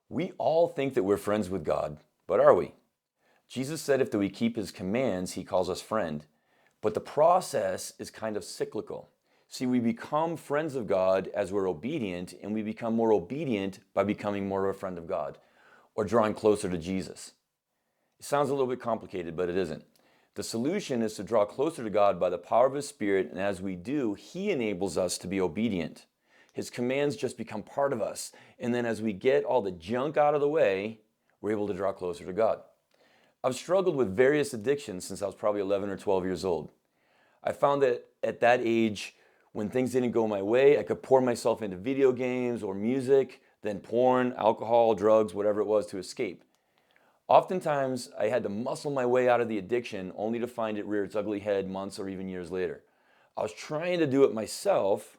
We all think that we're friends with God, but are we? Jesus said if we keep his commands, he calls us friend. But the process is kind of cyclical. See, we become friends of God as we're obedient, and we become more obedient by becoming more of a friend of God or drawing closer to Jesus. It sounds a little bit complicated, but it isn't. The solution is to draw closer to God by the power of his Spirit, and as we do, he enables us to be obedient. His commands just become part of us, and then as we get all the junk out of the way, we're able to draw closer to God. I've struggled with various addictions since I was probably 11 or 12 years old. I found that at that age, when things didn't go my way, I could pour myself into video games or music, then porn, alcohol, drugs, whatever it was to escape. Oftentimes, I had to muscle my way out of the addiction only to find it rear its ugly head months or even years later. I was trying to do it myself,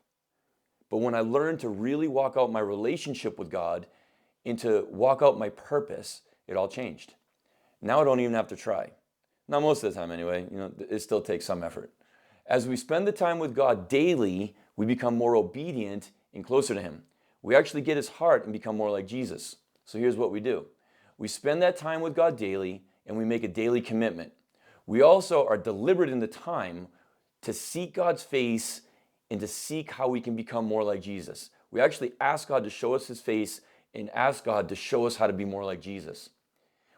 but when I learned to really walk out my relationship with God and to walk out my purpose, it all changed. Now I don't even have to try. Not most of the time anyway, it still takes some effort. As we spend the time with God daily, we become more obedient and closer to him. We actually get his heart and become more like Jesus. So here's what we do. We spend that time with God daily and we make a daily commitment. We also are deliberate in the time to seek God's face and to seek how we can become more like Jesus. We actually ask God to show us his face and ask God to show us how to be more like Jesus.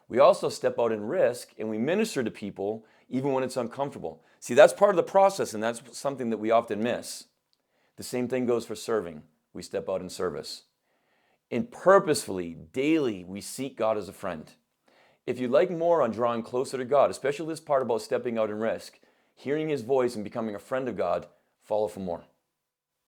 We also step out in risk and we minister to people even when it's uncomfortable. See, that's part of the process, and that's something that we often miss. The same thing goes for serving. We step out in service. And purposefully, daily, we seek God as a friend. If you'd like more on drawing closer to God, especially this part about stepping out in risk, hearing his voice and becoming a friend of God, follow for more.